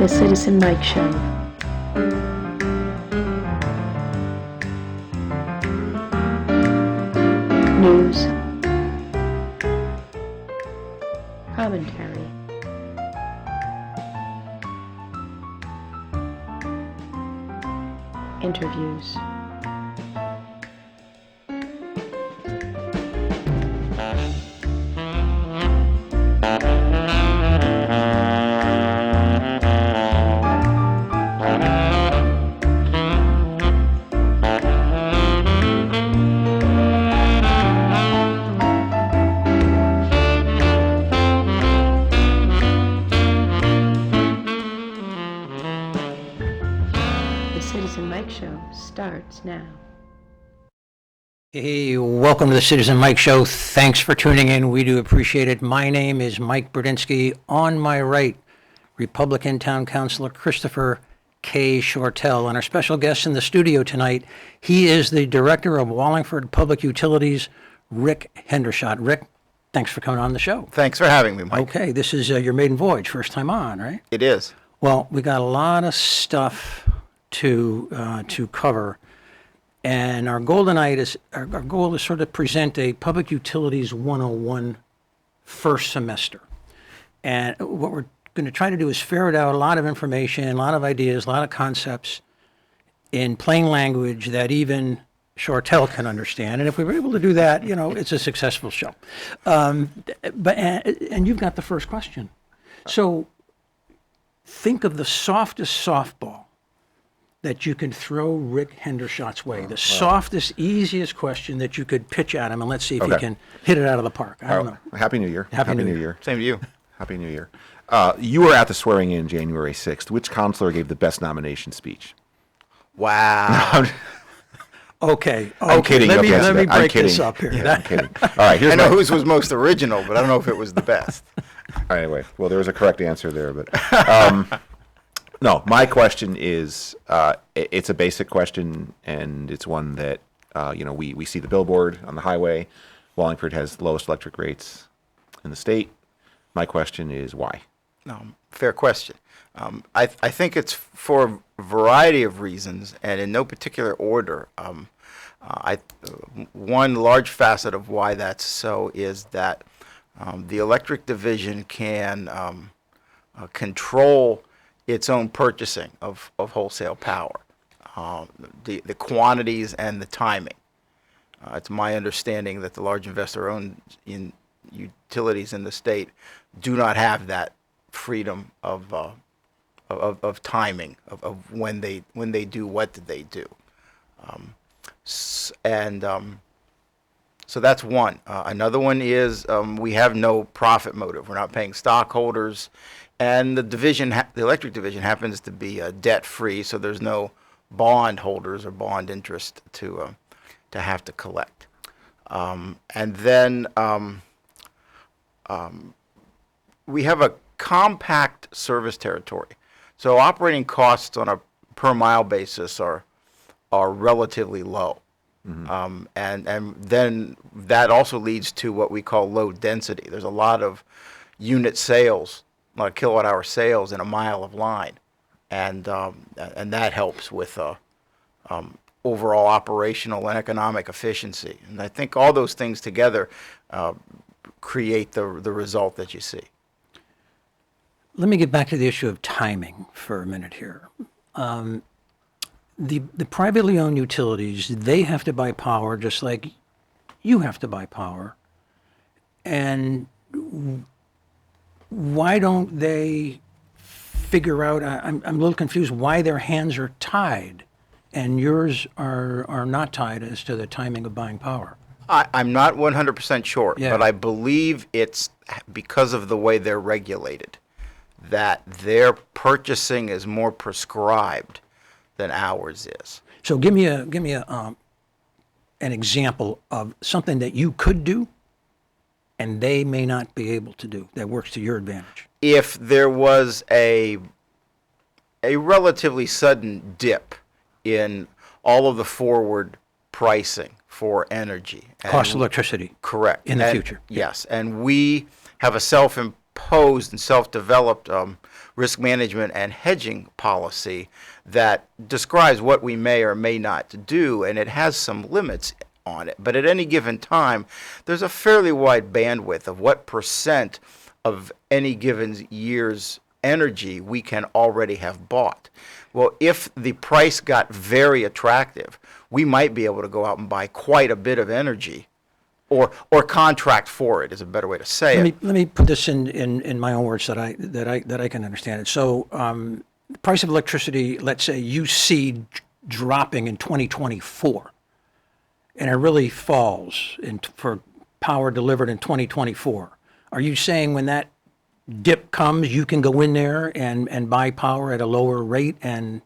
The Citizen Mike Show. News. Commentary. Interviews. Starts now. Hey, welcome to the Citizen Mike Show. Thanks for tuning in. We do appreciate it. My name is Mike Burdinsky. On my right, Republican Town Councilor Christopher K. Shortell. And our special guest in the studio tonight, he is the Director of Wallingford Public Utilities, Rick Hendershot. Rick, thanks for coming on the show. Thanks for having me, Mike. Okay, this is your maiden voyage, first time on, right? It is. Well, we got a lot of stuff to cover. And our goal tonight is, our goal is sort of present a Public Utilities 101 first semester. And what we're going to try to do is ferret out a lot of information, a lot of ideas, a lot of concepts in plain language that even Shortell can understand. And if we were able to do that, you know, it's a successful show. And you've got the first question. So think of the softest softball that you can throw Rick Hendershot's way. The softest, easiest question that you could pitch at him, and let's see if he can hit it out of the park. I don't know. Happy New Year. Happy New Year. Same to you. Happy New Year. You were at the swearing in January 6th. Which counselor gave the best nomination speech? Wow. I'm kidding. Let me break this up here. Yeah, I'm kidding. All right, I know whose was most original, but I don't know if it was the best. Anyway, well, there was a correct answer there, but no, my question is, it's a basic question, and it's one that, we see the billboard on the highway. Wallingford has the lowest electric rates in the state. My question is why? Fair question. I think it's for a variety of reasons, and in no particular order. One large facet of why that's so is that the electric division can control its own purchasing of wholesale power, the quantities and the timing. It's my understanding that the large investor-owned utilities in the state do not have that freedom of timing of when they do what they do, so that's one. Another one is we have no profit motive. We're not paying stockholders. And the division, the electric division, happens to be debt-free, so there's no bond holders or bond interest to have to collect. And then we have a compact service territory, so operating costs on a per-mile basis are relatively low. Mm-hmm. And then that also leads to what we call low density. There's a lot of unit sales, like kilowatt-hour sales in a mile of line, and that helps with overall operational and economic efficiency. And I think all those things together create the result that you see. Let me get back to the issue of timing for a minute here. The privately owned utilities, they have to buy power just like you have to buy power, and why don't they figure out, I'm a little confused, why their hands are tied and yours are not tied as to the timing of buying power? I'm not 100% sure, Yeah. but I believe it's because of the way they're regulated, that their purchasing is more prescribed than ours is. So give me an example of something that you could do and they may not be able to do that works to your advantage. If there was a relatively sudden dip in all of the forward pricing for energy. Cost of electricity. Correct. In the future. Yes, and we have a self self-imposed and self-developed risk management and hedging policy that describes what we may or may not do, and it has some limits on it. But at any given time, there's a fairly wide bandwidth of what percent of any given year's energy we can already have bought. Well, if the price got very attractive, we might be able to go out and buy quite a bit of energy, or contract for it is a better way to say it. Let me put this in my own words that I can understand it. So the price of electricity, let's say you see dropping in 2024, and it really falls for power delivered in 2024. Are you saying when that dip comes, you can go in there and buy power at a lower rate, and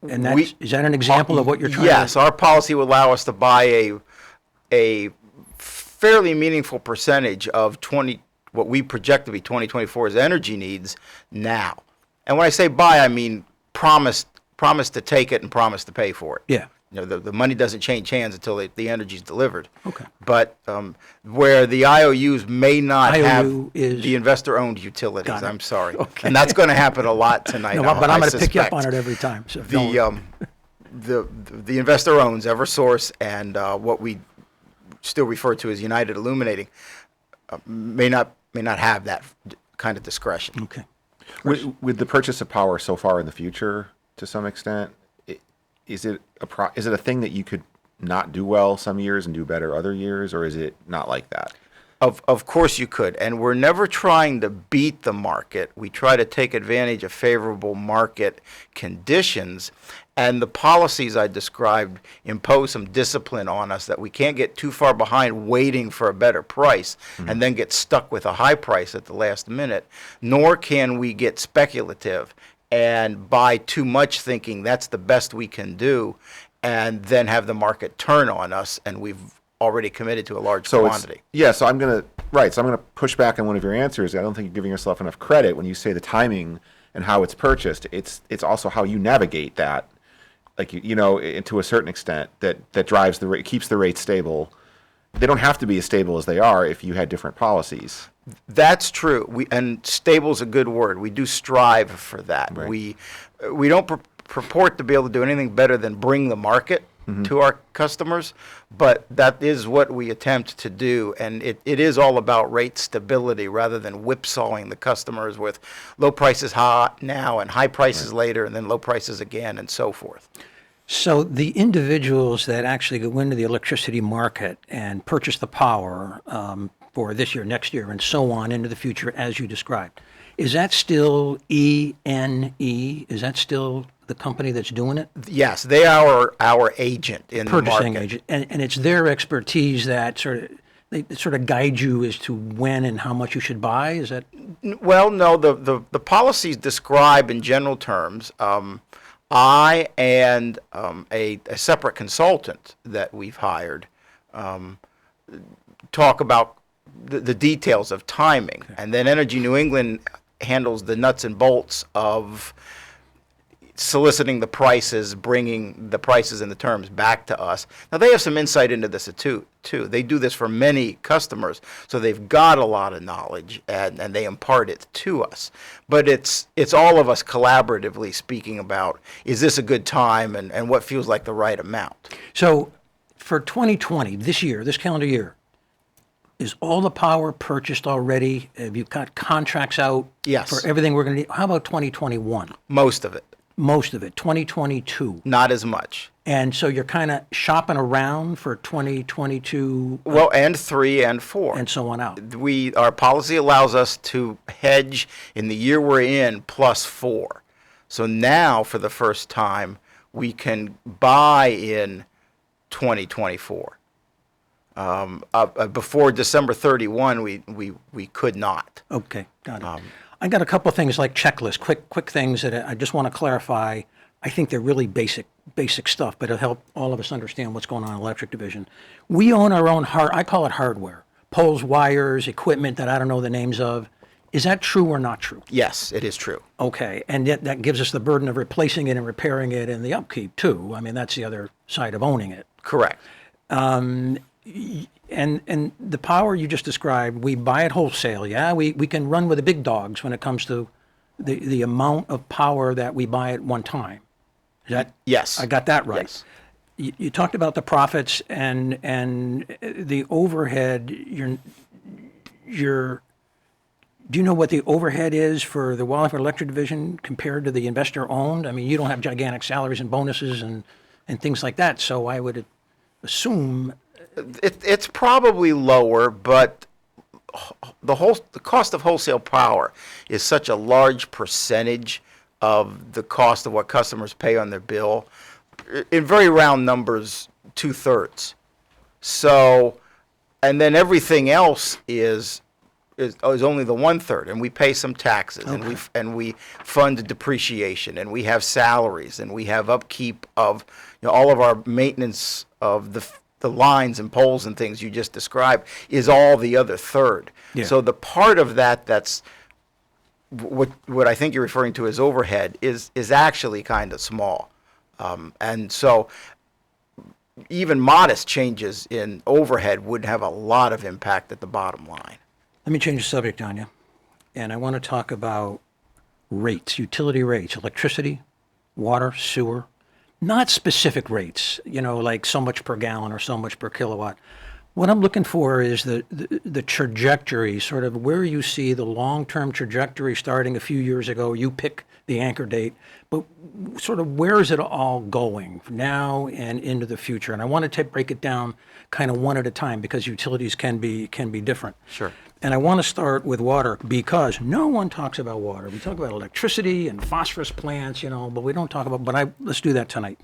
is that an example of what you're trying Yes, to? our policy would allow us to buy a fairly meaningful percentage of what we project to be 2024's energy needs now. And when I say buy, I mean promise to take it and promise to pay for it. Yeah. You know, the money doesn't change hands until the energy is delivered. Okay. But where the IOUs may not have IOU is- the investor-owned utilities, Got it. I'm sorry. Okay. And that's going to happen a lot tonight. No, but I'm I going to pick you up suspect. on it every time. So don't- The investor owns Eversource, and what we still refer to as United Illuminating may not have that kind of discretion. Okay. With the purchase of power so far in the future, to some extent, is it a thing that you could not do well some years and do better other years, or is it not like that? Of course you could, and we're never trying to beat the market. We try to take advantage of favorable market conditions, and the policies I described impose some discipline on us that we can't get too far behind waiting for a better price and then get stuck with a high price at the last minute, nor can we get speculative and buy too much thinking that's the best we can do, and then have the market turn on us, and we've already committed to a large quantity. So I'm gonna push back on one of your answers. I don't think you're giving yourself enough credit when you say the timing and how it's purchased. It's also how you navigate that, like to a certain extent, that drives the rate, keeps the rate stable. They don't have to be as stable as they are if you had different policies. That's true. And stable's a good word. We do strive for that. Right. We don't purport to be able to do anything better than bring the market to our customers, but that is what we attempt to do, and it is all about rate stability rather than whipsawing the customers with low prices now and high prices later, and then low prices again, and so forth. So the individuals that actually go into the electricity market and purchase the power for this year, next year, and so on into the future, as you described, is that still ENE? Is that still the company that's doing it? Yes, they are our agent in the market. Purchasing agent, and it's their expertise that they sort of guide you as to when and how much you should buy. Is that? Well, no, the policies describe in general terms. I and a separate consultant that we've hired talk about the details of timing. Okay. And then Energy New England handles the nuts and bolts of soliciting the prices, bringing the prices and the terms back to us. Now, they have some insight into this too. They do this for many customers, so they've got a lot of knowledge, and they impart it to us. But it's all of us collaboratively speaking about, is this a good time, and what feels like the right amount. So for 2020, this year, this calendar year, is all the power purchased already? Have you got contracts out? Yes. For everything we're going to need? How about 2021? Most of it. Most of it. 2022? Not as much. And so you're kind of shopping around for 2022? Well, and 3 and 4. And so on out. Our policy allows us to hedge in the year we're in +4. So now, for the first time, we can buy in 2024. Before December 31, we could not. Okay, got it. I got a couple of things like checklists, quick things that I just want to clarify. I think they're really basic stuff, but it'll help all of us understand what's going on in electric division. We own our own I call it hardware, poles, wires, equipment that I don't know the names of. Is that true or not true? Yes, it is true. Okay, and yet that gives us the burden of replacing it and repairing it and the upkeep too. I mean, that's the other side of owning it. Correct. and the power you just described, we buy it wholesale. Yeah, we can run with the big dogs when it comes to the amount of power that we buy at one time. Is that Yes. I got that right. Yes. You talked about the profits and the overhead. Do you know what the overhead is for the Wallingford Electric Division compared to the investor owned? I mean, you don't have gigantic salaries and bonuses and things like that. So I would assume. It's probably lower, but the cost of wholesale power is such a large percentage of the cost of what customers pay on their bill. In very round numbers, 2/3. So, and then everything else is only the 1/3, and we pay some taxes, and we fund depreciation, and we have salaries, and we have upkeep of all of our maintenance of the lines and poles and things you just described is all the other third. Yeah. So the part of that's what I think you're referring to as overhead is actually kind of small, and so even modest changes in overhead would have a lot of impact at the bottom line. Let me change the subject on you, and I want to talk about rates, utility rates, electricity, water, sewer, not specific rates, like so much per gallon or so much per kilowatt. What I'm looking for is the trajectory, sort of where you see the long-term trajectory starting a few years ago. You pick the anchor date, but sort of where is it all going now and into the future? And I want to break it down kind of one at a time because utilities can be different. Sure. And I want to start with water because no one talks about water. We talk about electricity and phosphorus plants, but we don't talk about. Let's do that tonight.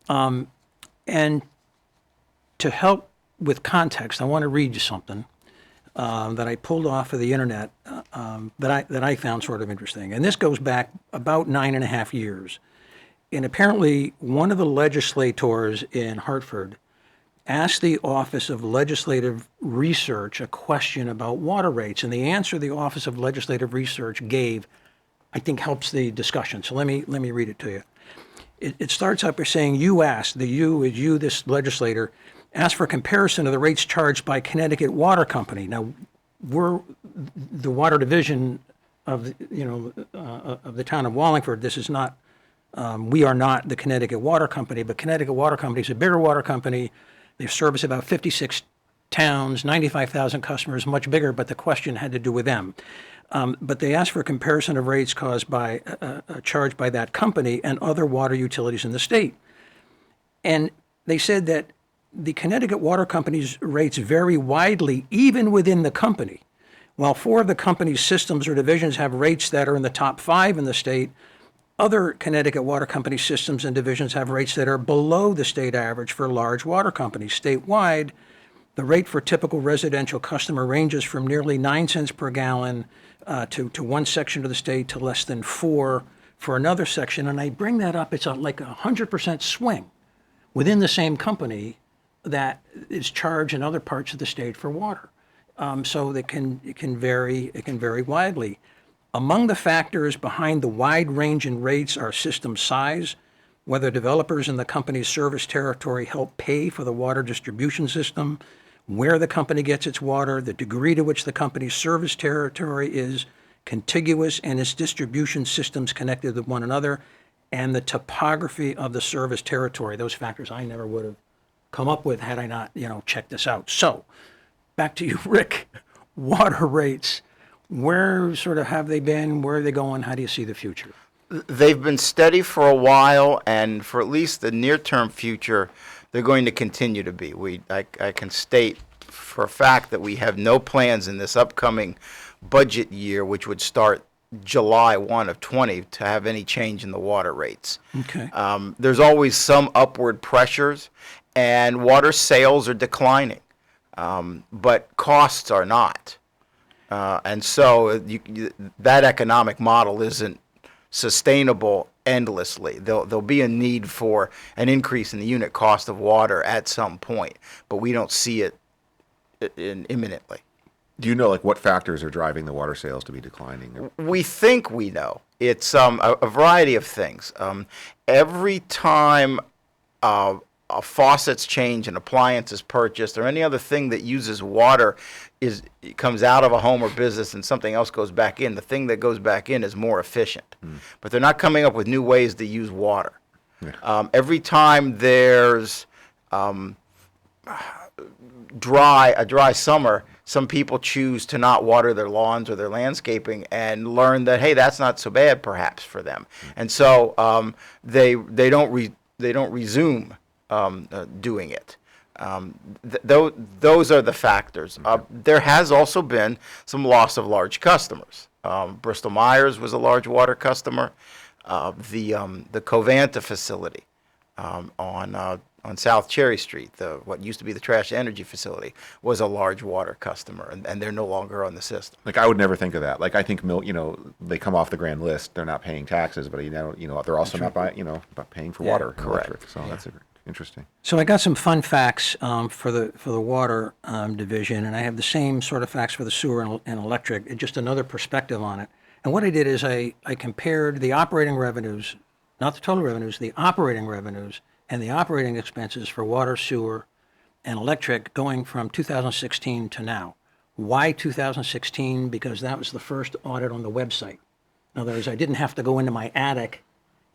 And to help with context, I want to read you something that I pulled off of the internet that I found sort of interesting. And this goes back about 9.5 years. And apparently, one of the legislators in Hartford asked the Office of Legislative Research a question about water rates, and the answer the Office of Legislative Research gave, I think, helps the discussion. So let me read it to you. It starts out by saying, you asked, this legislator, asked for a comparison of the rates charged by Connecticut Water Company. Now, we're the water division of the town of Wallingford. This is not, we are not the Connecticut Water Company, but Connecticut Water Company is a bigger water company. They service about 56 towns, 95,000 customers, much bigger, but the question had to do with them. But they asked for a comparison of rates charged by that company and other water utilities in the state. And they said that the Connecticut Water Company's rates vary widely, even within the company. While 4 of the company's systems or divisions have rates that are in the top 5 in the state, other Connecticut Water Company systems and divisions have rates that are below the state average for large water companies. Statewide, the rate for typical residential customer ranges from nearly 9 cents per gallon to one section of the state to less than 4 for another section. And I bring that up, it's like a 100% swing within the same company that is charged in other parts of the state for water. So it can vary widely. Among the factors behind the wide range in rates are system size, whether developers in the company's service territory help pay for the water distribution system, where the company gets its water, the degree to which the company's service territory is contiguous and its distribution systems connected with one another, and the topography of the service territory. Those factors I never would have come up with had I not, checked this out. So, back to you, Rick. Water rates. Where sort of have they been? Where are they going? How do you see the future? They've been steady for a while, and for at least the near-term future, they're going to continue to be. I can state for a fact that we have no plans in this upcoming budget year, which would start July 1 of 20, to have any change in the water rates. Okay. There's always some upward pressures, and water sales are declining, but costs are not. And so that economic model isn't sustainable endlessly. There'll be a need for an increase in the unit cost of water at some point, but we don't see it imminently. Do you know what factors are driving the water sales to be declining? We think we know. It's a variety of things. Every time a faucets changed, an appliance is purchased, or any other thing that uses water it comes out of a home or business and something else goes back in, the thing that goes back in is more efficient. But they're not coming up with new ways to use water. Every time there's a dry summer, some people choose to not water their lawns or their landscaping and learn that, hey, that's not so bad perhaps for them. And so they don't resume doing it. Those are the factors. There has also been some loss of large customers. Bristol Myers was a large water customer. The Covanta facility on South Cherry Street, what used to be the trash energy facility, was a large water customer, and they're no longer on the system. Like, I would never think of that. Like, I think they come off the grand list. They're not paying taxes, but they're also not paying for water. And correct. Electric. So that's interesting. So I got some fun facts for the water division, and I have the same sort of facts for the sewer and electric, just another perspective on it. And what I did is I compared the operating revenues, not the total revenues, the operating revenues and the operating expenses for water, sewer, and electric going from 2016 to now. Why 2016? Because that was the first audit on the website. In other words, I didn't have to go into my attic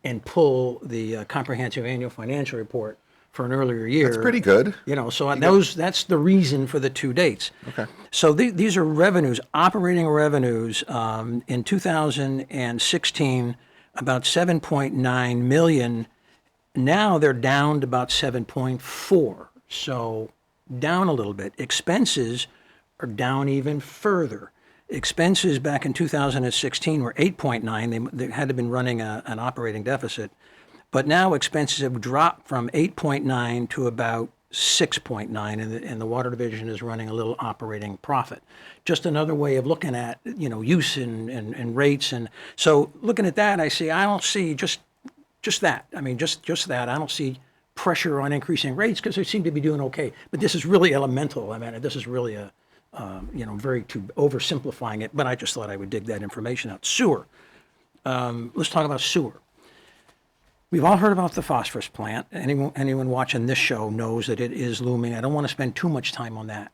and pull the comprehensive annual financial report for an earlier year. That's pretty good. So that's the reason for the two dates. Okay. So these are revenues, operating revenues in 2016, about 7.9 million. Now they're down to about 7.4, so down a little bit. Expenses are down even further. Expenses back in 2016 were 8.9. They had to been running an operating deficit, but now expenses have dropped from 8.9 to about 6.9, and the water division is running a little operating profit. Just another way of looking at use and rates, and so looking at that, I see I don't see just that. I mean, just that. I don't see pressure on increasing rates because they seem to be doing okay. But this is really elemental. I mean, this is really very too oversimplifying it. But I just thought I would dig that information out. Sewer. Let's talk about sewer. We've all heard about the phosphorus plant. Anyone watching this show knows that it is looming. I don't want to spend too much time on that.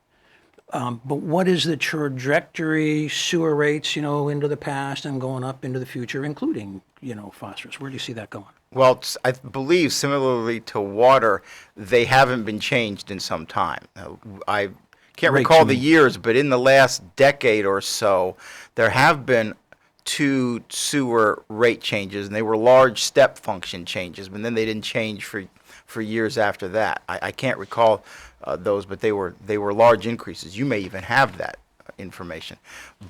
But what is the trajectory, sewer rates, into the past and going up into the future, including, phosphorus? Where do you see that going? Well, I believe similarly to water, they haven't been changed in some time. I can't recall the years, but in the last decade or so, there have been 2 sewer rate changes, and they were large step function changes, but then they didn't change for years after that. I can't recall those, but they were large increases. You may even have that information.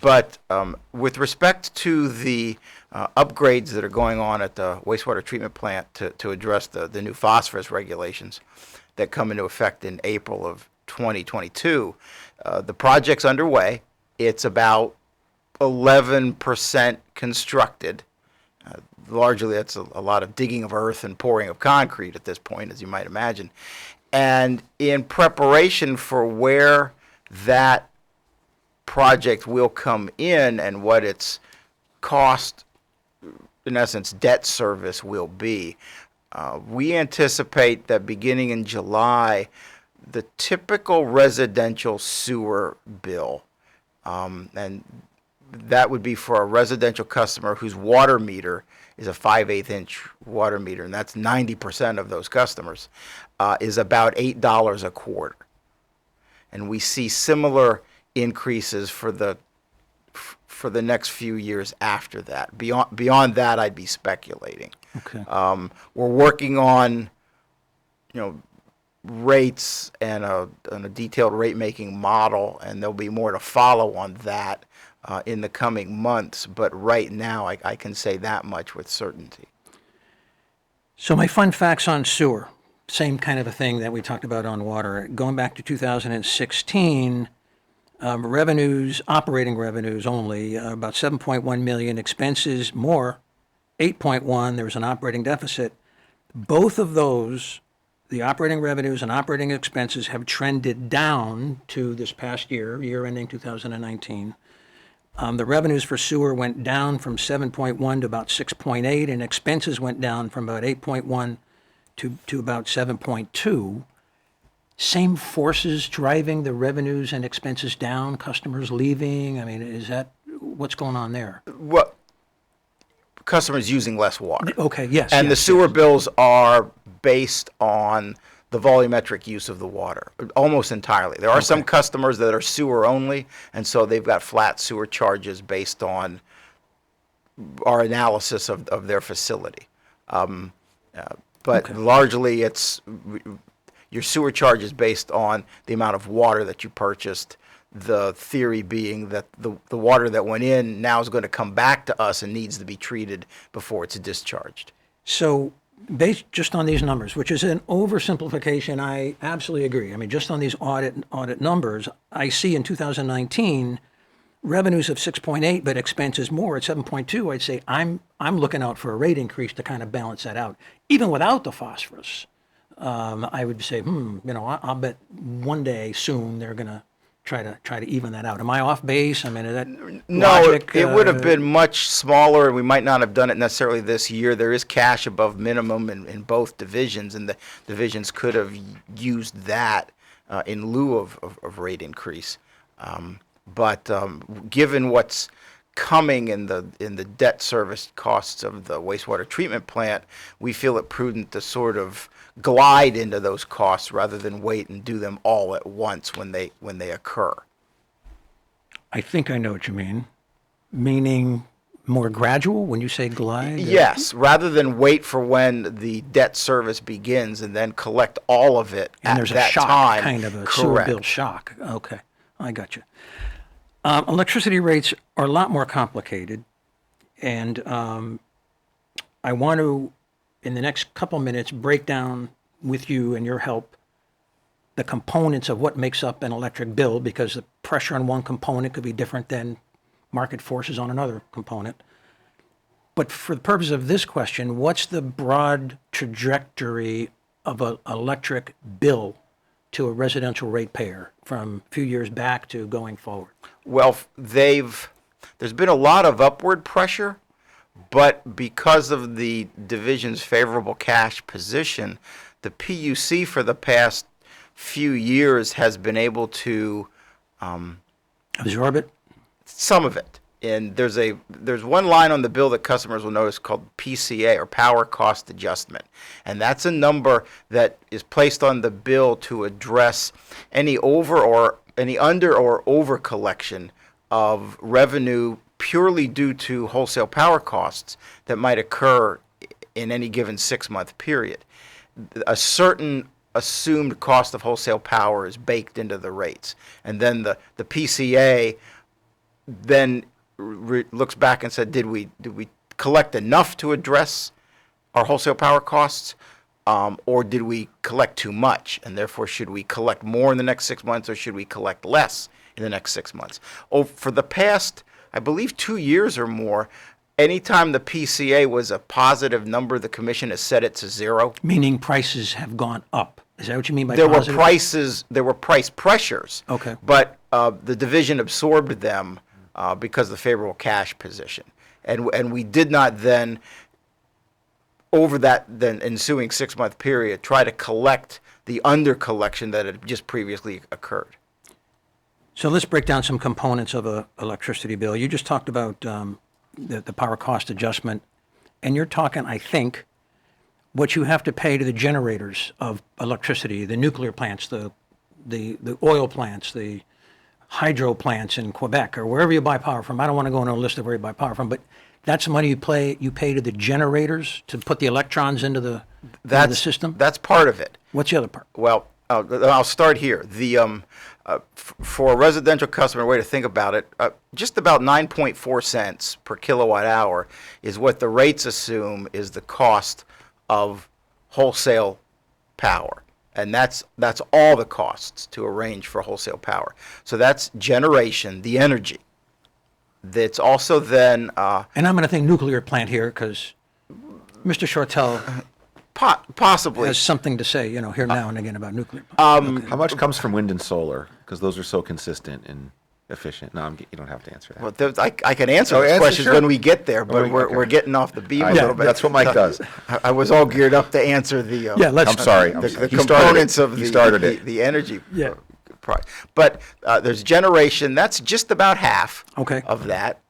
But with respect to the upgrades that are going on at the wastewater treatment plant to address the new phosphorus regulations that come into effect in April of 2022, the project's underway. It's about 11% constructed. Largely, that's a lot of digging of earth and pouring of concrete at this point, as you might imagine. And in preparation for where that project will come in and what its cost, in essence, debt service will be, we anticipate that beginning in July, the typical residential sewer bill, and that would be for a residential customer whose water meter is a 5/8 inch water meter, and that's 90% of those customers, is about $8 a quarter. And we see similar increases for the next few years after that. Beyond that, I'd be speculating. Okay. We're working on, rates and a detailed rate making model, and there'll be more to follow on that in the coming months. But right now, I can say that much with certainty. So my fun facts on sewer, same kind of a thing that we talked about on water. Going back to 2016, revenues, operating revenues only, about 7.1 million, expenses more, 8.1, there was an operating deficit. Both of those, the operating revenues and operating expenses, have trended down to this past year ending 2019. The revenues for sewer went down from 7.1 to about 6.8, and expenses went down from about 8.1 to about 7.2. Same forces driving the revenues and expenses down, customers leaving? I mean, is that, what's going on there? Well, customers using less water. Okay, yes. And the yes, sewer yes. bills are based on the volumetric use of the water, almost entirely. There are some customers that are sewer only, and so they've got flat sewer charges based on our analysis of their facility. But largely, it's your sewer charge is based on the amount of water that you purchased. The theory being that the water that went in now is going to come back to us and needs to be treated before it's discharged. So based just on these numbers, which is an oversimplification, I absolutely agree. I mean, just on these audit numbers, I see in 2019 revenues of 6.8, but expenses more at 7.2. I'd say I'm looking out for a rate increase to kind of balance that out, even without the phosphorus. I would say, I'll bet one day soon they're going to try to even that out. Am I off base? I mean, is that No, logic? it would have been much smaller, and we might not have done it necessarily this year. There is cash above minimum in both divisions, and the divisions could have used that in lieu of rate increase. But given what's coming in the debt service costs of the wastewater treatment plant, we feel it prudent to sort of glide into those costs rather than wait and do them all at once when they occur. I think I know what you mean. Meaning more gradual when you say glide? Yes, rather than wait for when the debt service begins and then collect all of it And at there's a that shock, time. kind of a sewer Correct. bill shock. Okay, I got you. Electricity rates are a lot more complicated, and I want to, in the next couple minutes, break down with you and your help the components of what makes up an electric bill, because the pressure on one component could be different than market forces on another component. But for the purpose of this question, what's the broad trajectory of an electric bill to a residential ratepayer from a few years back to going forward? Well, there's been a lot of upward pressure, but because of the division's favorable cash position, the PUC for the past few years has been able to Absorb it? some of it. And there's one line on the bill that customers will notice called PCA, or Power Cost Adjustment. And that's a number that is placed on the bill to address any under or over collection of revenue purely due to wholesale power costs that might occur in any given 6-month period. A certain assumed cost of wholesale power is baked into the rates. And then the PCA then looks back and said, did we collect enough to address our wholesale power costs, or did we collect too much, and therefore should we collect more in the next 6 months, or should we collect less in the next 6 months? For the past, I believe, 2 years or more, anytime the PCA was a positive number, the commission has set it to zero. Meaning prices have gone up. Is that what you mean by There positive? there were price pressures. Okay. But the division absorbed them because of the favorable cash position. And we did not then, over that then ensuing 6-month period, try to collect the under collection that had just previously occurred. So let's break down some components of a electricity bill. You just talked about the power cost adjustment, and you're talking, I think, what you have to pay to the generators of electricity, the nuclear plants, the oil plants, the hydro plants in Quebec, or wherever you buy power from. I don't want to go on a list of where you buy power from, but that's the money you pay to the generators to put the electrons into the system? That's part of it. What's the other part? Well, I'll start here. For a residential customer, way to think about it, just about 9.4 cents per kilowatt hour is what the rates assume is the cost of wholesale power. And that's all the costs to arrange for wholesale power. So that's generation, the energy. That's also then... and I'm going to think nuclear plant here because Mr. Shortell possibly has something to say, here now and again about nuclear plant. How much comes from wind and solar? Because those are so consistent. And efficient? No, you don't have to answer that. Well, I can answer Oh, those answer, questions sure. when we get there, but Okay. we're getting off the beam a I little know. bit. That's what Mike does. I was all geared up to answer the. Yeah, let's. I'm sorry. The He started it. components of He started it. the energy. Yeah. But there's generation. That's just about half. Okay. Of that.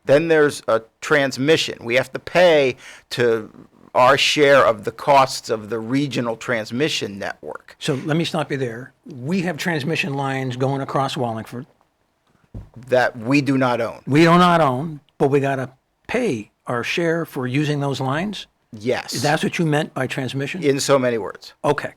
Then there's a transmission. We have to pay to our share of the costs of the regional transmission network. So let me stop you there. We have transmission lines going across Wallingford. That we do not own. We do not own, but we got to pay our share for using those lines? Yes. That's what you meant by transmission? In so many words. Okay.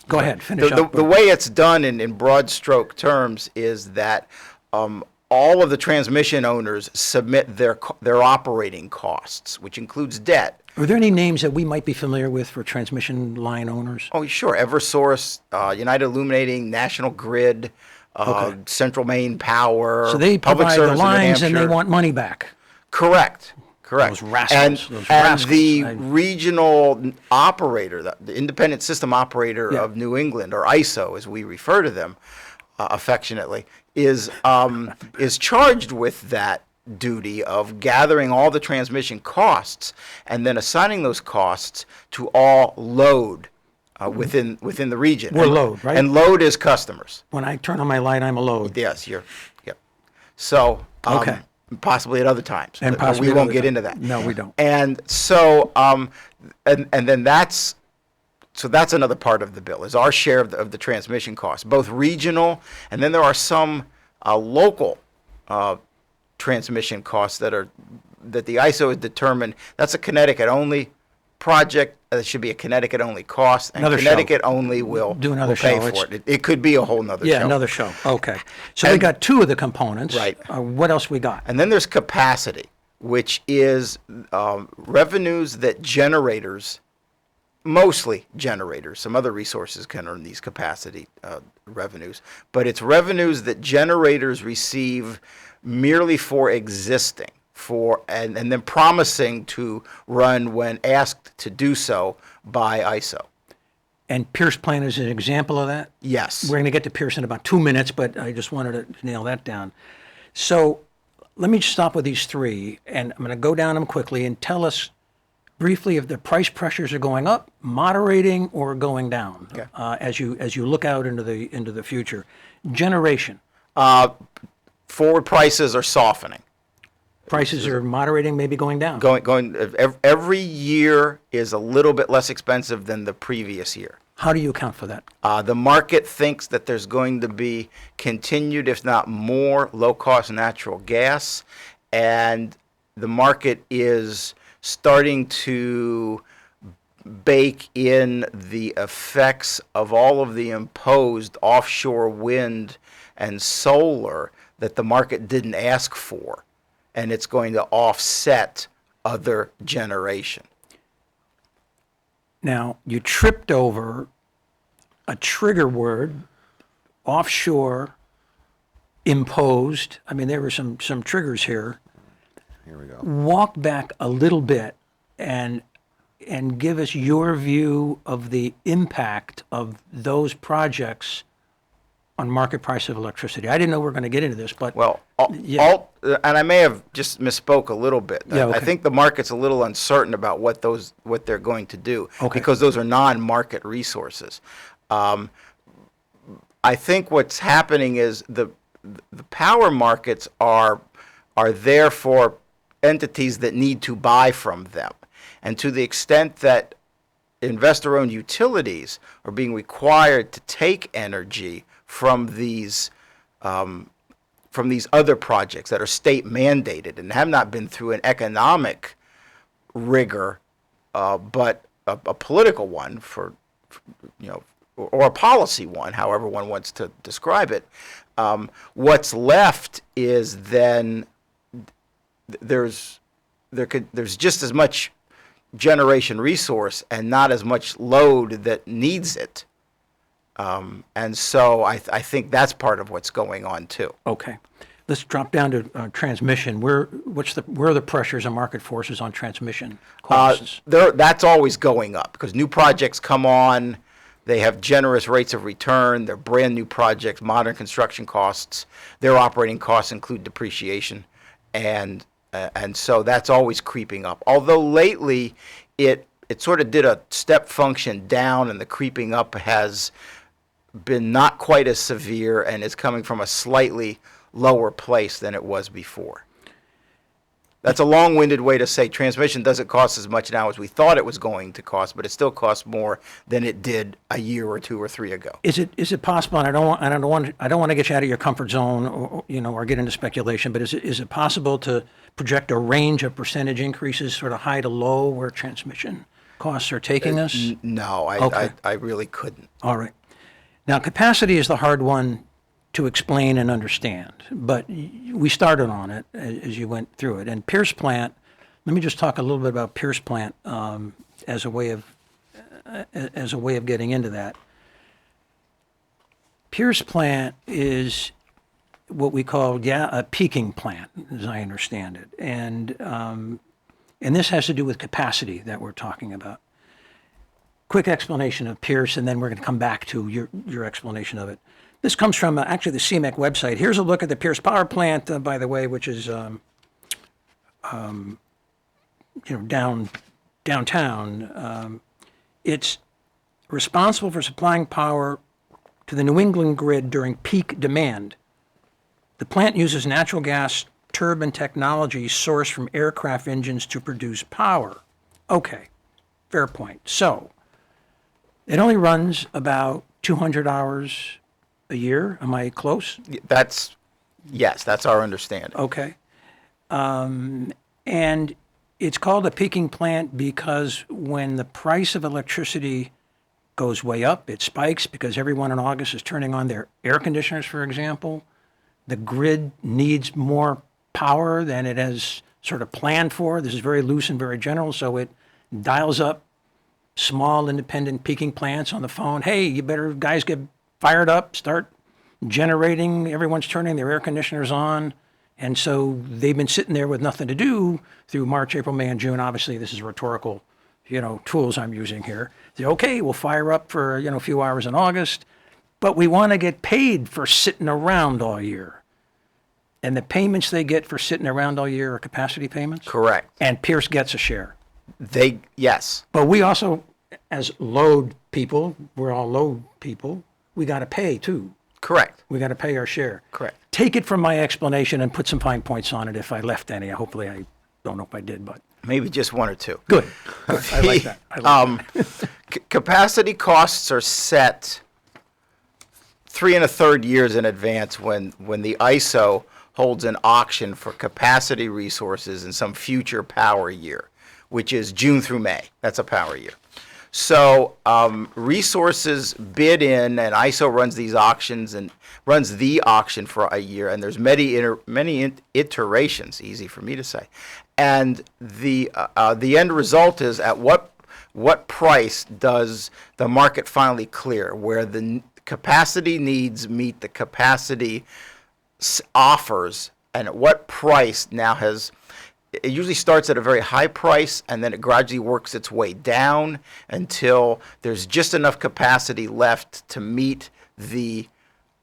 Go ahead, finish up. The way it's done in broad stroke terms is that all of the transmission owners submit their operating costs, which includes debt. Are there any names that we might be familiar with for transmission line owners? Oh, sure. Eversource, United Illuminating, National Grid, Okay. Central Maine Power, So they Public provide Service the of New lines and they Hampshire. want money back. Correct. Those rascals, And, those and rascals. the I- regional operator, the independent system operator Yeah. of New England, or ISO as we refer to them affectionately, is charged with that duty of gathering all the transmission costs and then assigning those costs to all load within the region. We're And- load, right? And load is customers. When I turn on my light, I'm a load. Yes, yep. So, Okay. possibly at other times. And But possibly we at won't other get times. into that. No, we don't. And so, and then that's another part of the bill, is our share of the transmission costs, both regional, and then there are some local transmission costs that the ISO has determined, that's a Connecticut-only project, that should be a Connecticut-only cost, and Another show. Connecticut only will Do another pay show. for it. It could be a whole nother show. Yeah, another show. Okay. So we And- got two of the components. Right. What else we got? And then there's capacity, which is revenues that generators, mostly generators, some other resources can earn these capacity revenues, but it's revenues that generators receive merely for existing, and then promising to run when asked to do so by ISO. And Pierce Plain is an example of that? Yes. We're going to get to Pierce in about 2 minutes, but I just wanted to nail that down. So let me just stop with these three, and I'm going to go down them quickly and tell us briefly if the price pressures are going up, moderating, or going down Okay. as you look out into the future. Generation. Forward prices are softening. Prices are moderating, maybe going down. Every year is a little bit less expensive than the previous year. How do you account for that? The market thinks that there's going to be continued, if not more, low-cost natural gas, and the market is starting to bake in the effects of all of the imposed offshore wind and solar that the market didn't ask for, and it's going to offset other generation. Now, you tripped over a trigger word, offshore, imposed. I mean, there were some triggers here. Here we go. Walk back a little bit and give us your view of the impact of those projects on market price of electricity. I didn't know we were going to get into this, but Well, yeah. and I may have just misspoke a little bit. Yeah, okay. I think the market's a little uncertain about what they're going to do, Okay. because those are non-market resources. I think what's happening is the power markets are there for entities that need to buy from them, and to the extent that investor-owned utilities are being required to take energy from these other projects that are state mandated and have not been through an economic rigor, but a political one or a policy one, however one wants to describe it. What's left is then there's just as much generation resource and not as much load that needs it. And so I think that's part of what's going on too. okay. Let's drop down to transmission. Where are the pressures and market forces on transmission costs? That's always going up because new projects come on. They have generous rates of return. They're brand new projects, modern construction costs. Their operating costs include depreciation, and so that's always creeping up. Although lately, it sort of did a step function down, and the creeping up has been not quite as severe and is coming from a slightly lower place than it was before. That's a long-winded way to say transmission doesn't cost as much now as we thought it was going to cost, but it still costs more than it did a year or 2 or 3 ago. Is it possible? And I don't want to get you out of your comfort zone, or get into speculation. But is it possible to project a range of percentage increases, sort of high to low, where transmission costs are taking us? No, Okay. I really couldn't. All right. Now, capacity is the hard one to explain and understand, but we started on it as you went through it. And Pierce Plant, let me just talk a little bit about Pierce Plant as a way of getting into that. Pierce Plant is what we call a peaking plant, as I understand it, and this has to do with capacity that we're talking about. Quick explanation of Pierce, and then we're going to come back to your explanation of it. This comes from actually the CMEC website. Here's a look at the Pierce Power Plant, by the way, which is downtown. It's responsible for supplying power to the New England grid during peak demand. The plant uses natural gas turbine technology sourced from aircraft engines to produce power. Okay, fair point. So it only runs about 200 hours a year. Am I close? Yes, that's our understanding. Okay. And it's called a peaking plant because when the price of electricity goes way up, it spikes because everyone in August is turning on their air conditioners, for example. The grid needs more power than it has sort of planned for. This is very loose and very general, so it dials up small independent peaking plants on the phone. Hey, you better guys get fired up, start generating. Everyone's turning their air conditioners on. And so they've been sitting there with nothing to do through March, April, May, and June. Obviously, this is rhetorical, tools I'm using here. Say, okay, we'll fire up for, a few hours in August, but we want to get paid for sitting around all year. And the payments they get for sitting around all year are capacity payments? Correct. And Pierce gets a share. Yes. But we also, as load people, we're all load people, we got to pay too. Correct. We got to pay our share. Correct. Take it from my explanation and put some fine points on it if I left any. Hopefully I don't know if I did, but. Maybe just 1 or 2. Good. I like that. Capacity costs are set 3 1/3 years in advance when the ISO holds an auction for capacity resources in some future power year, which is June through May. That's a power year. So resources bid in, and ISO runs these auctions and runs the auction for a year, and there's many iterations, easy for me to say. And the end result is at what price does the market finally clear, where the capacity needs meet the capacity offers, and at what price now has. It usually starts at a very high price, and then it gradually works its way down until there's just enough capacity left to meet the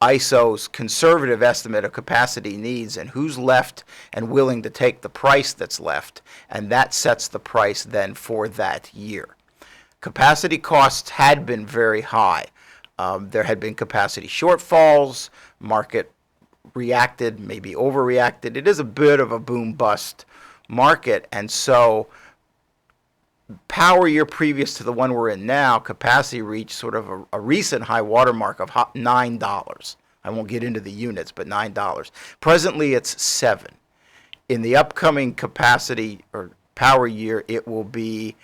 ISO's conservative estimate of capacity needs, and who's left and willing to take the price that's left, and that sets the price then for that year. Capacity costs had been very high. There had been capacity shortfalls, market reacted, maybe overreacted. It is a bit of a boom-bust market, and so power year previous to the one we're in now, capacity reached sort of a recent high water mark of $9. I won't get into the units, but $9. Presently, it's $7. In the upcoming capacity or power year, it will be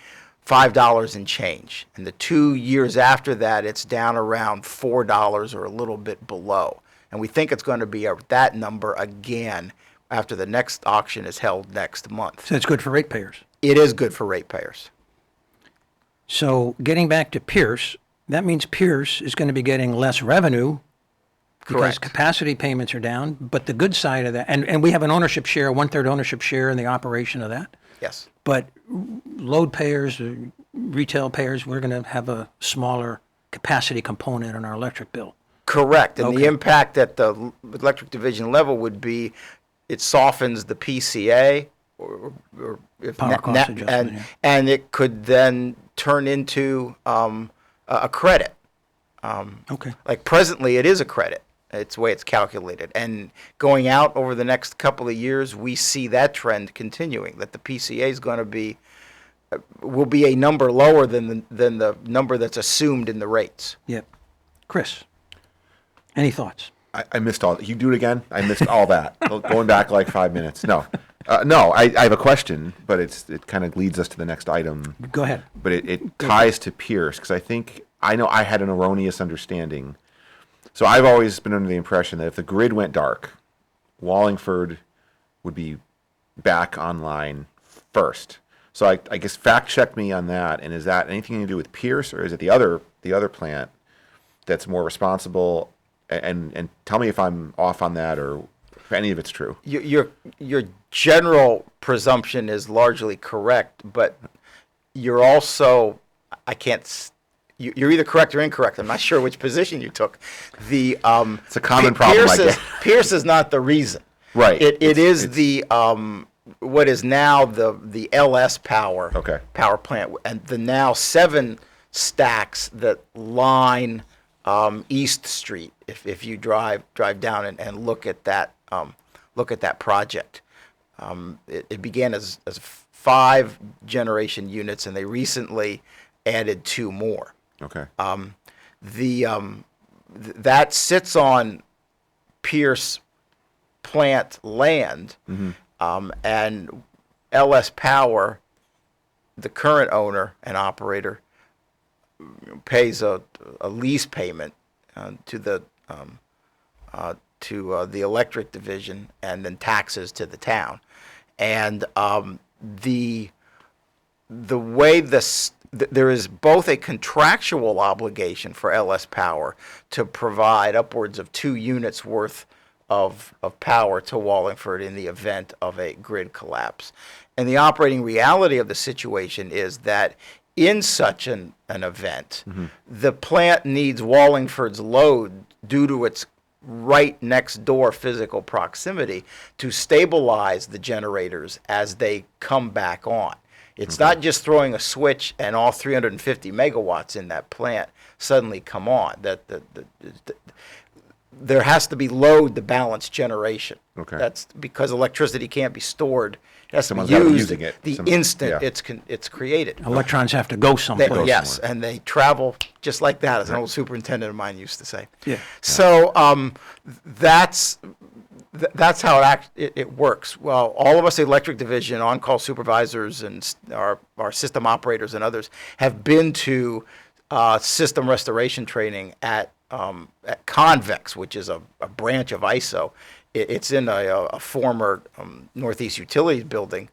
$5 and change. And the 2 years after that, it's down around $4 or a little bit below. And we think it's going to be that number again after the next auction is held next month. So it's good for ratepayers. It is good for ratepayers. So getting back to Pierce, that means Pierce is going to be getting less revenue because Correct. capacity payments are down. But the good side of that, and we have an ownership share, 1/3 ownership share in the operation of that. Yes. But load payers, retail payers, we're going to have a smaller capacity component on our electric bill. Correct. And the Okay. impact at the electric division level would be it softens the PCA or if Power cost adjustment, and it could then turn into a credit. Okay. Like presently, it is a credit. It's the way it's calculated. And going out over the next couple of years, we see that trend continuing, that the PCA is going to be, will be a number lower than the number that's assumed in the rates. Yep. Chris, any thoughts? I missed all. You do it again? I missed all that. Going back like 5 minutes. No, no. I have a question, but it kind of leads us to the next item. Go ahead. But it ties to Pierce because I know I had an erroneous understanding. So I've always been under the impression that if the grid went dark, Wallingford would be back online first. So I guess fact check me on that. And is that anything to do with Pierce, or is it the other plant that's more responsible? And tell me if I'm off on that or if any of it's true. Your general presumption is largely correct, but you're also, you're either correct or incorrect. I'm not sure which position you took. It's a common problem, I guess. Pierce is not the reason. Right. It is the what is now the LS power plant, and the now 7 stacks that line East Street. If you drive down and look at that project, it began as 5 generation units, and they recently added 2 more. Okay. That sits on Pierce plant land, and LS Power, the current owner and operator, pays a lease payment to the electric division, and then taxes to the town. And the way there is both a contractual obligation for LS Power to provide upwards of 2 units worth of power to Wallingford in the event of a grid collapse. And the operating reality of the situation is that in such an event, the plant needs Wallingford's load due to its right next door physical proximity to stabilize the generators as they come back on. It's not just throwing a switch and all 350 megawatts in that plant suddenly come on. There has to be load to balance generation. Okay. That's because electricity can't be stored. It has Someone's to gotta be be used using it. the instant it's created. Electrons have to go someplace. Yes, and they travel just like that, as an old superintendent of mine used to say. Yeah. So that's how it works. Well, all of us, the electric division, on-call supervisors, and our system operators and others have been to system restoration training at Convex, which is a branch of ISO. It's in a former Northeast Utilities building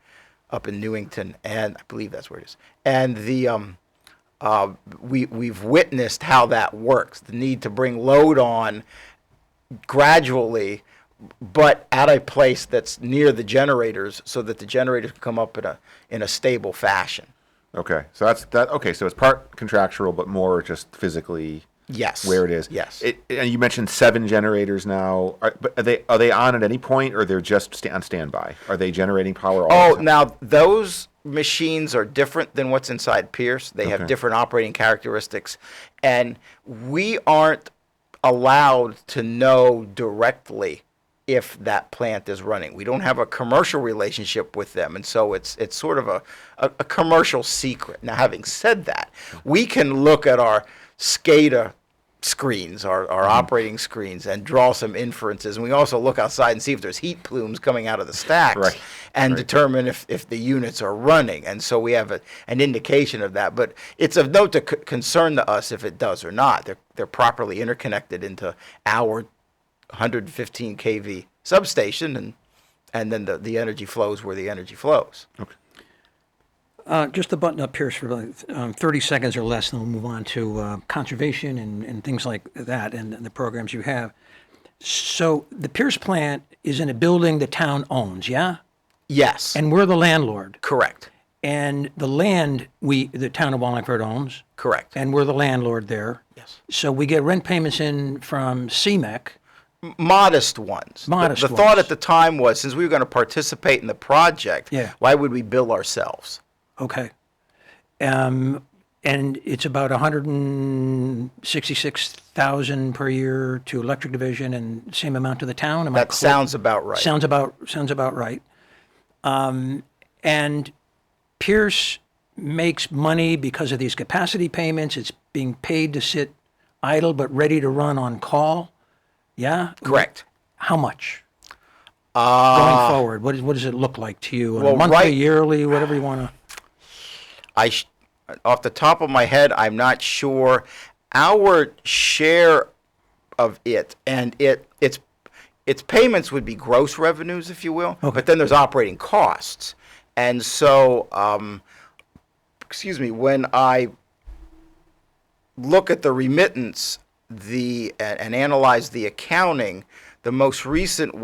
up in Newington, and I believe that's where it is. And we've witnessed how that works. The need to bring load on gradually, but at a place that's near the generators, so that the generators can come up in a stable fashion. Okay. So that's that. Okay. So it's part contractual, but more just physically. Yes. Where it is. Yes. And you mentioned 7 generators now. But are they on at any point, or they're just on standby? Are they generating power all the time? Now those machines are different than what's inside Pierce. They have different operating characteristics, and we aren't allowed to know directly if that plant is running. We don't have a commercial relationship with them, and so it's sort of a commercial secret. Now, having said that, we can look at our SCADA screens, our operating screens, and draw some inferences. And we also look outside and see if there's heat plumes coming out of the stacks, and determine if the units are running. And so we have an indication of that. But it's of note to concern to us if it does or not. They're properly interconnected into our 115 kV substation, and then the energy flows where the energy flows. Okay. Just to button up Pierce for 30 seconds or less, and we'll move on to conservation and things like that, and the programs you have. So the Pierce plant is in a building the town owns, yeah? Yes. And we're the landlord. Correct. And the land the town of Wallingford owns, Correct. and we're the landlord there. Yes. So we get rent payments in from CMEC. Modest ones. Modest The thought ones. at the time was, since we were going to participate in the project, Yeah. why would we bill ourselves? Okay. And it's about 166,000 per year to electric division and same amount to the town. Am I That correct? sounds about right. Sounds about right. And Pierce makes money because of these capacity payments. It's being paid to sit idle but ready to run on call. Yeah? Correct. How much? Going forward, what does it look like to you? Well, Monthly, right- yearly, whatever you want to. Off the top of my head, I'm not sure. Our share of it, and its payments would be gross revenues, if you will. Okay. But then there's operating costs, and so, when I look at the remittance, and analyze the accounting, the most recent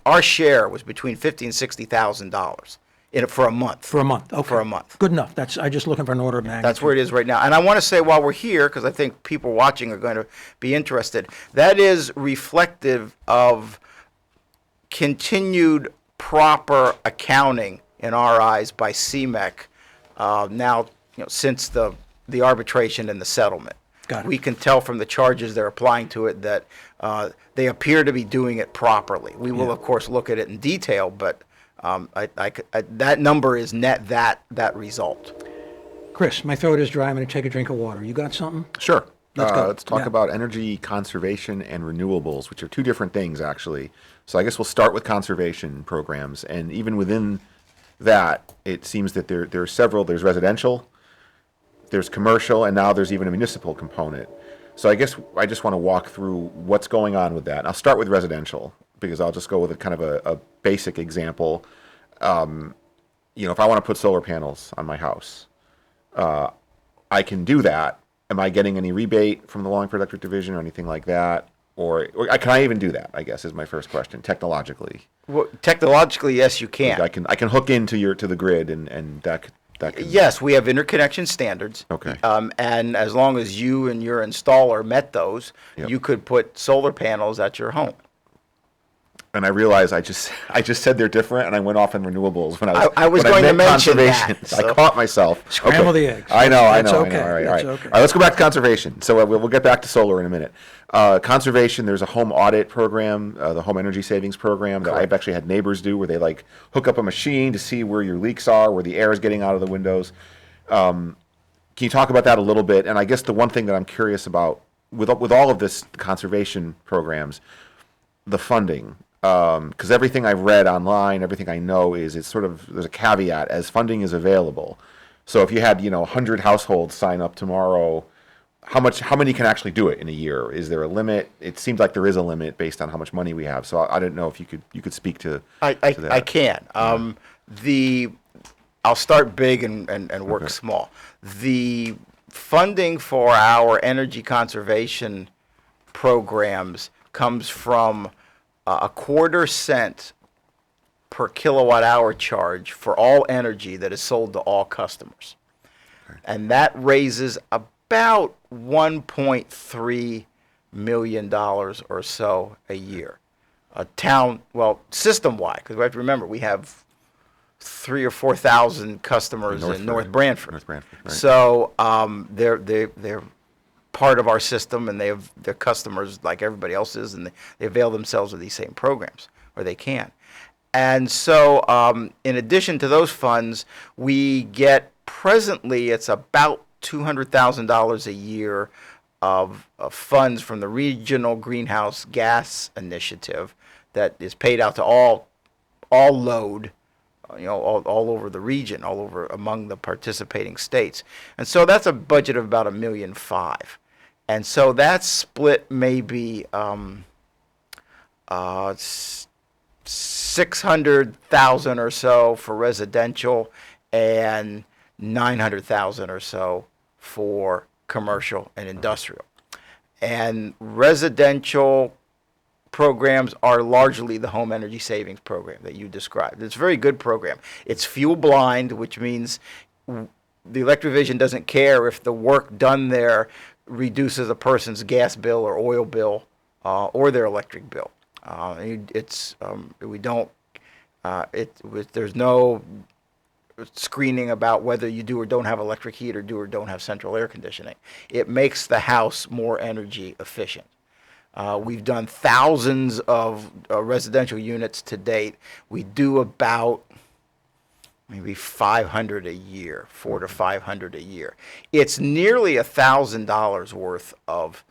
our share was between $50,000 and $60,000 for a month. For a month, okay. For a month. Good enough. I'm just looking for an order of magnitude. That's where it is right now. And I want to say, while we're here, because I think people watching are going to be interested, that is reflective of continued proper accounting in our eyes by CMEC now, since the arbitration and the settlement. Got it. We can tell from the charges they're applying to it that they appear to be doing it properly. We will, of course, look at it in detail, but that number is net that result. Chris, my throat is dry. I'm going to take a drink of water. You got something? Sure. Let's go. Let's talk Yeah. about energy conservation and renewables, which are two different things, actually. So I guess we'll start with conservation programs. And even within that, it seems that there are several. There's residential, there's commercial, and now there's even a municipal component. So I guess I just want to walk through what's going on with that. And I'll start with residential, because I'll just go with a kind of a basic example. If I want to put solar panels on my house, I can do that. Am I getting any rebate from the Wallingford Electric Division or anything like that? Or can I even do that, I guess, is my first question, technologically? Well, technologically, yes, you can. I can hook into the grid and that can... Yes, we have interconnection standards. Okay. And as long as you and your installer met those, Yep. you could put solar panels at your home. And I realized I just said they're different, and I went off on renewables when I was when going to meant mention that, conservation. so- I caught myself. Scramble the eggs. I know. That's All okay. right. That's okay. All right, let's go back to conservation. So we'll get back to solar in a minute. Conservation, there's a home audit program, the home energy savings program that I've actually had neighbors do, where they hook up a machine to see where your leaks are, where the air is getting out of the windows. Can you talk about that a little bit? And I guess the one thing that I'm curious about with all of this conservation programs, the funding, because everything I've read online, everything I know is there's a caveat as funding is available. So if you had 100 households sign up tomorrow, how many can actually do it in a year? Is there a limit? It seems like there is a limit based on how much money we have. So I don't know if you could speak to I that. can. I'll start big and work Okay. small. The funding for our energy conservation programs comes from a quarter cent per kilowatt hour charge for all energy that is sold to all customers. And that raises about $1.3 million or so a year. System-wide, because we have to remember, we have 3,000 or 4,000 customers in North Branford. North Branford, right. So they're part of our system, and they're customers like everybody else is, and they avail themselves of these same programs, or they can. And so in addition to those funds, we get presently, it's about $200,000 a year of funds from the Regional Greenhouse Gas Initiative that is paid out to all load, all over the region, all over among the participating states. And so that's a budget of about $1.5 million. And so that's split maybe 600,000 or so for residential and 900,000 or so for commercial and industrial. And residential programs are largely the home energy savings program that you described. It's a very good program. It's fuel blind, which means the electric division doesn't care if the work done there reduces a person's gas bill or oil bill or their electric bill. There's no screening about whether you do or don't have electric heat or do or don't have central air conditioning. It makes the house more energy efficient. We've done thousands of residential units to date. We do about maybe 500 a year, 400 to 500 a year. It's nearly $1,000 worth of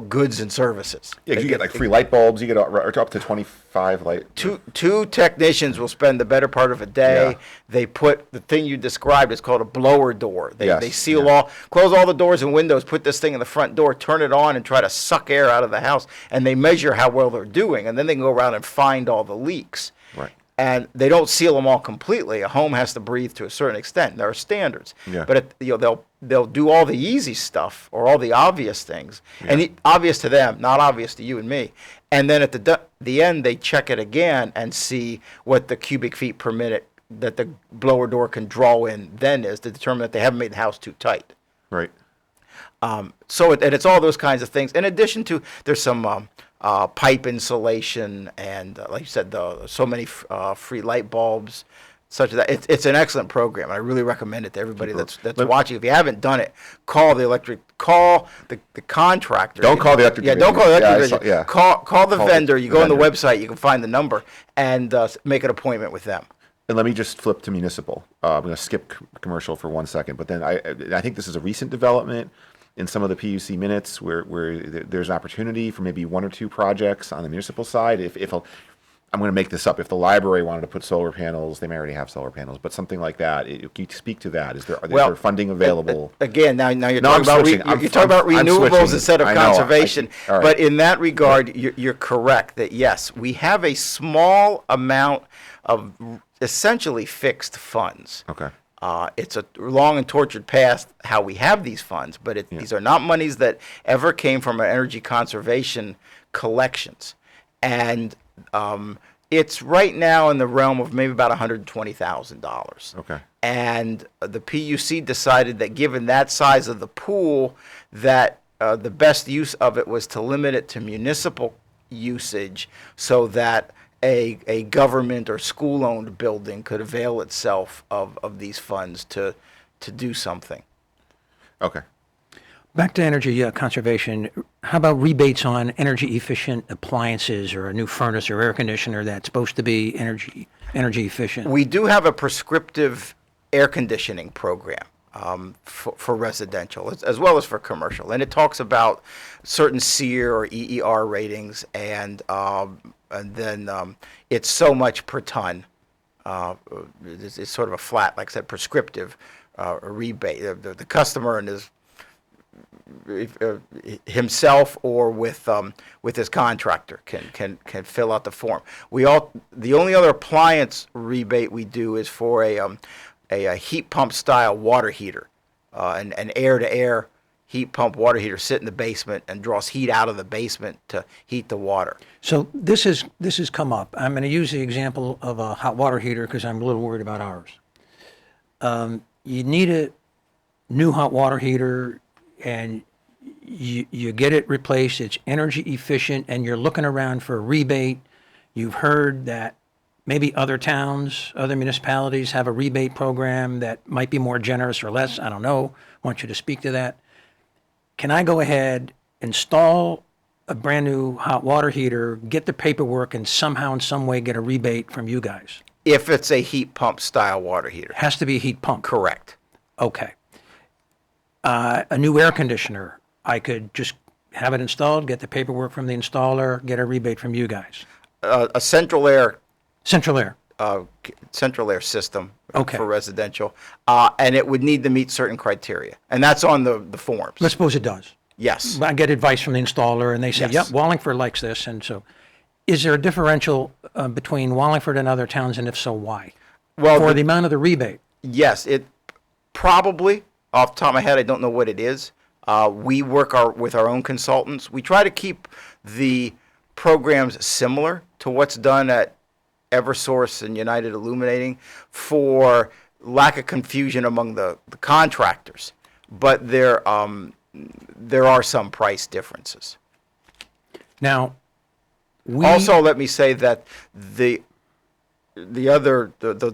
goods and services. Yeah, 'cause you get like free light bulbs. You get up to 25 light. Two technicians will spend the better part of a day. Yeah. They put the thing you described. It's called a blower door. They Yes, they seal yeah. close all the doors and windows. Put this thing in the front door. Turn it on and try to suck air out of the house. And they measure how well they're doing. And then they can go around and find all the leaks. Right. And they don't seal them all completely. A home has to breathe to a certain extent. There are standards. Yeah. But they'll do all the easy stuff or all the obvious things, and obvious to them, not obvious to you and me. And then at the end, they check it again and see what the cubic feet per minute that the blower door can draw in then is to determine that they haven't made the house too tight. Right. And it's all those kinds of things. In addition to, there's some pipe insulation and, like you said, so many free light bulbs, such that it's an excellent program. I really recommend it to everybody that's watching. If you haven't done it, call the contractor. Don't call the electric Yeah, division. don't call the electric division. Yeah. Call the vendor. You go on the vendor. website, you can find the number and make an appointment with them. And let me just flip to municipal. I'm going to skip commercial for 1 second, but then I think this is a recent development in some of the PUC minutes where there's an opportunity for maybe one or two projects on the municipal side. I'm going to make this up. If the library wanted to put solar panels, they may already have solar panels, but something like that. Can you speak to that? Is there funding available? Again, now you're No, talking I'm about switching. about I'm renewables switching. instead of I know. conservation. All right. But in that regard, you're correct that yes, we have a small amount of essentially fixed funds. Okay. It's a long and tortured path how we have these funds, but these are not monies that ever came from our energy conservation collections. And it's right now in the realm of maybe about $120,000. Okay. And the PUC decided that given that size of the pool, that the best use of it was to limit it to municipal usage so that a government or school-owned building could avail itself of these funds to do something. Okay. Back to energy conservation, how about rebates on energy-efficient appliances or a new furnace or air conditioner that's supposed to be energy efficient? We do have a prescriptive air conditioning program for residential as well as for commercial, and it talks about certain SEER or EER ratings, and then it's so much per ton. It's sort of a flat, like I said, prescriptive rebate. The customer and his himself or with his contractor can fill out the form. The only other appliance rebate we do is for a heat pump style water heater, an air to air heat pump water heater sit in the basement and draws heat out of the basement to heat the water. So this has come up. I'm going to use the example of a hot water heater because I'm a little worried about ours. You need a new hot water heater, and you get it replaced. It's energy efficient, and you're looking around for a rebate. You've heard that maybe other towns, other municipalities have a rebate program that might be more generous or less. I don't know. I want you to speak to that. Can I go ahead, install a brand new hot water heater, get the paperwork, and somehow in some way get a rebate from you guys? If it's a heat pump style water heater. Has to be a heat pump. Correct. Okay. A new air conditioner, I could just have it installed, get the paperwork from the installer, get a rebate from you guys. A central air Central air. Central air system Okay. for residential, and it would need to meet certain criteria, and that's on the forms. Let's suppose it does. Yes. I get advice from the installer, and they say, Yes. yep, Wallingford likes this, and so, is there a differential between Wallingford and other towns, and if so, why? Well, For the amount of the rebate. yes, it probably, off the top of my head, I don't know what it is. We work with our own consultants. We try to keep the programs similar to what's done at Eversource and United Illuminating for lack of confusion among the contractors. But there are some price differences. Now, Also, let me say that the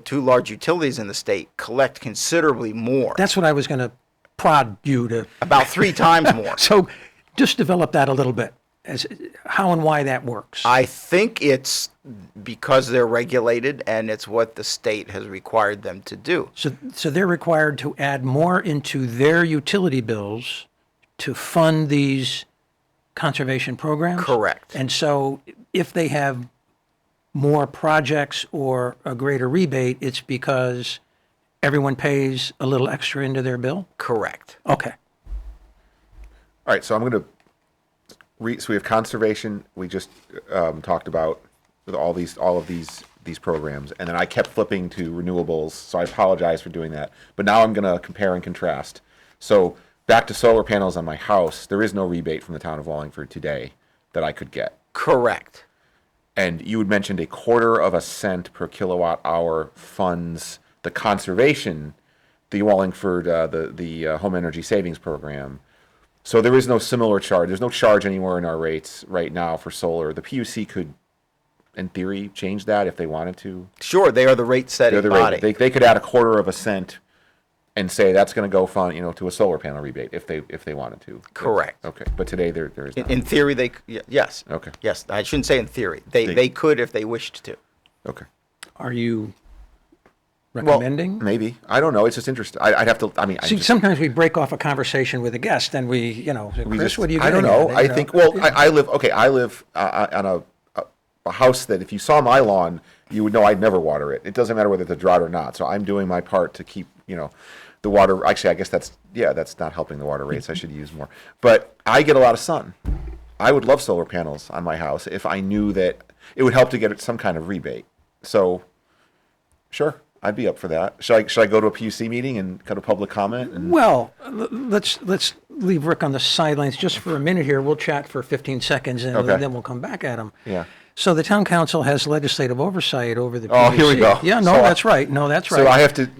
two large utilities in the state collect considerably more, that's what I was going to prod you to. about 3 times more. So just develop that a little bit, as how and why that works. I think it's because they're regulated and it's what the state has required them to do. So they're required to add more into their utility bills to fund these conservation programs? Correct. And so if they have more projects or a greater rebate, it's because everyone pays a little extra into their bill? Correct. Okay. All right, so I'm going to so we have conservation. We just talked about with all of these programs, and then I kept flipping to renewables. So I apologize for doing that. But now I'm going to compare and contrast. So back to solar panels on my house. There is no rebate from the town of Wallingford today that I could get. Correct. And you had mentioned 1/4 cent per kilowatt hour funds the conservation, the Wallingford, the home energy savings program. So there is no similar charge. There's no charge anywhere in our rates right now for solar. The PUC could, in theory, change that if they wanted to. Sure, they are the rate setting body. They could add 1/4 cent and say that's going to go fund, to a solar panel rebate if they wanted to. Correct. Okay, but today there is not. In theory, yes. Okay. Yes, I shouldn't say in theory. They could if they wished to. Okay. Are you recommending? Maybe. I don't know. It's just interesting. I'd have to. See, sometimes we break off a conversation with a guest, and say, Chris, what are you I don't getting know. at? I think. Well, I live on a house that if you saw my lawn, you would know I'd never water it. It doesn't matter whether it's a drought or not. So I'm doing my part to keep the water. Actually, I guess that's not helping the water rates. I should use more. But I get a lot of sun. I would love solar panels on my house if I knew that it would help to get some kind of rebate. So, sure. I'd be up for that. Should I go to a PUC meeting and go to public comment? Well, let's leave Rick on the sidelines just for a minute here. We'll chat for 15 seconds, and Okay. then we'll come back at him. Yeah. So the town council has legislative oversight over the PUC. Oh, here we go. Yeah, no, So that's right. No, that's right. So I have to.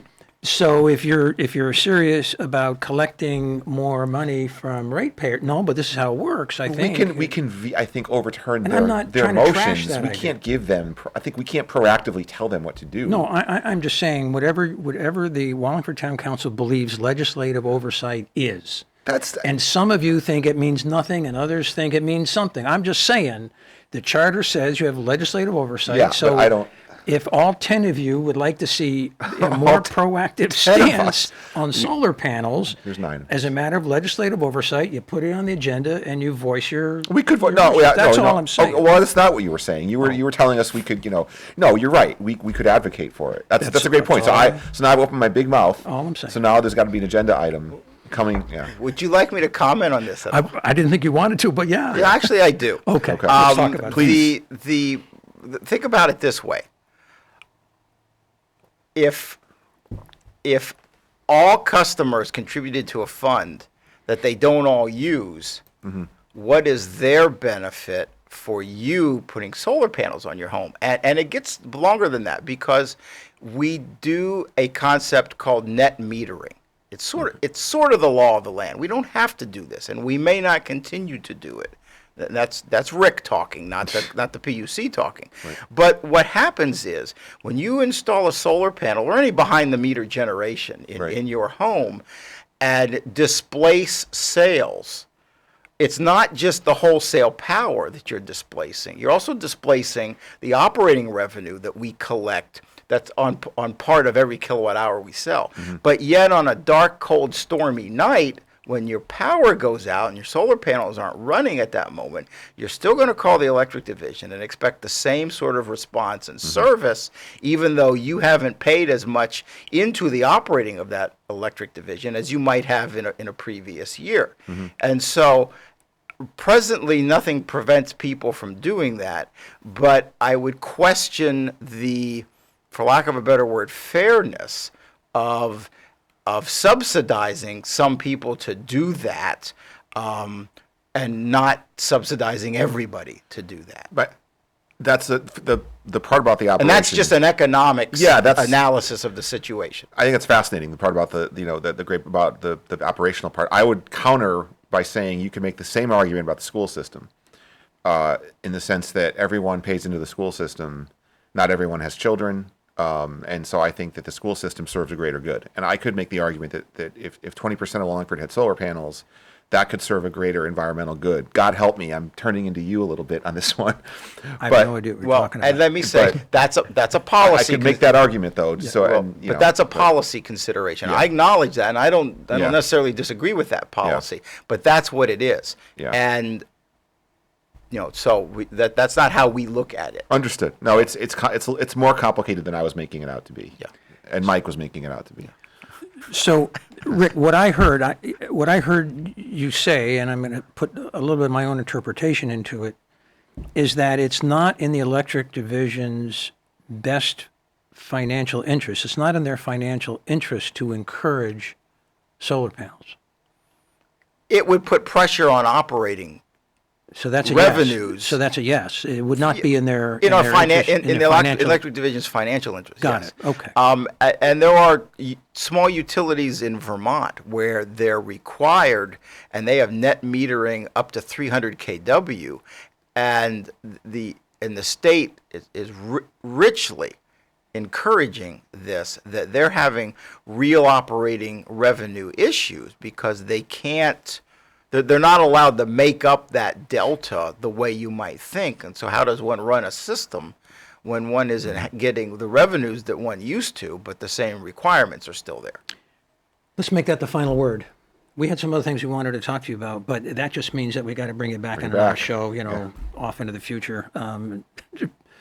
So if you're serious about collecting more money from ratepayers, no, but this is how it works. I think We can I think overturn And I'm not their trying to trash motions. that We idea. can't give them. I think we can't proactively tell them what to do. No, I'm just saying whatever the Wallingford Town Council believes legislative oversight is. And some of you think it means nothing, and others think it means something. I'm just saying the charter says you have legislative oversight. Yeah, so but I don't. If all 10 of you would like to see a more proactive 10 of stance on solar panels, There's 9. as a matter of legislative oversight, you put it on the agenda and you voice your. We could vote. your- No, yeah, that's no, all no. I'm saying. Oh, well, that's not what you were saying. You were telling us we could. No, you're right. We could advocate for it. That's a great point. So that's now I've opened my big mouth. All I'm saying. So now there's got to be an agenda item coming. Yeah. Would you like me to comment on this? I didn't think you wanted to, but yeah. Yeah, actually, I do. Okay. Okay. Let's talk about it. Please. Think about it this way. If all customers contributed to a fund that they don't all use, what is their benefit for you putting solar panels on your home? And it gets longer than that because we do a concept called net metering. It's sort of the law of the land. We don't have to do this, and we may not continue to do it. That's Rick talking, not the PUC talking. Right. But what happens is when you install a solar panel or any behind the meter generation in your home and displace sales, it's not just the wholesale power that you're displacing. You're also displacing the operating revenue that we collect that's on part of every kilowatt hour we sell. Mm-hmm. But yet on a dark, cold, stormy night, when your power goes out and your solar panels aren't running at that moment, you're still going to call the electric division and expect the same sort of response and service, even though you haven't paid as much into the operating of that electric division as you might have in a previous year. Mm-hmm. And so presently, nothing prevents people from doing that, but I would question the, for lack of a better word, fairness of subsidizing some people to do that and not subsidizing everybody to do that. But that's the part about the operation. And that's just an economics analysis of the situation. I think it's fascinating. The part about the great about the operational part. I would counter by saying you can make the same argument about the school system, in the sense that everyone pays into the school system. Not everyone has children, and so I think that the school system serves a greater good. And I could make the argument that if 20% of Wallingford had solar panels, that could serve a greater environmental good. God help me, I'm turning into you a little bit on this one. I have no idea what you're talking about. And let me say, that's a policy. I could make that argument though. But that's a policy consideration. Yeah. I acknowledge that, and I don't necessarily disagree with that policy. Yeah. But that's what it is. Yeah. And so that's not how we look at it. Understood. No, it's more complicated than I was making it out to be. Yeah. And Mike was making it out to be. So, Rick, what I heard you say, and I'm going to put a little bit of my own interpretation into it, is that it's not in the electric division's best financial interest. It's not in their financial interest to encourage solar panels. It would put pressure on operating. So that's a revenues. Yes. So that's a yes. It would not be in their in their interest, the electric division's financial interest. Got yes. it. Okay. And there are small utilities in Vermont where they're required, and they have net metering up to 300 kW, and the state is richly encouraging this, that they're having real operating revenue issues because they can't. They're not allowed to make up that delta the way you might think. And so how does one run a system when one isn't getting the revenues that one used to, but the same requirements are still there? Let's make that the final word. We had some other things we wanted to talk to you about, but that just means that we got to bring it back into our show, off into the future,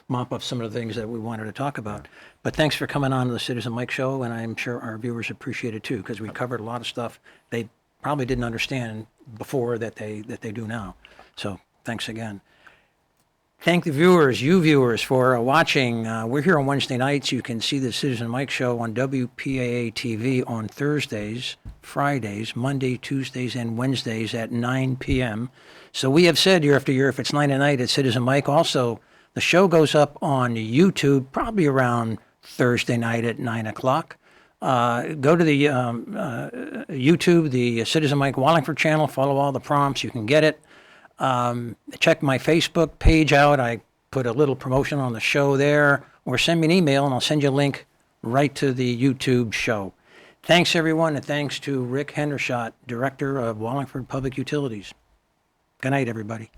mop up some of the things that we wanted to talk about. But thanks for coming on to the Citizen Mike Show, and I'm sure our viewers appreciate it too, because we covered a lot of stuff they probably didn't understand before that they do now. So thanks again. Thank the you viewers, for watching. We're here on Wednesday nights. You can see the Citizen Mike Show on WPAA TV on Thursdays, Fridays, Monday, Tuesdays, and Wednesdays at 9 p.m. So we have said year after year, if it's 9 at night, it's Citizen Mike. Also, the show goes up on YouTube probably around Thursday night at 9 o'clock. Go to the YouTube, the Citizen Mike Wallingford channel, follow all the prompts, you can get it. Check my Facebook page out. I put a little promotion on the show there, or send me an email and I'll send you a link right to the YouTube show. Thanks everyone, and thanks to Rick Hendershot, Director of Wallingford Public Utilities. Good night, everybody.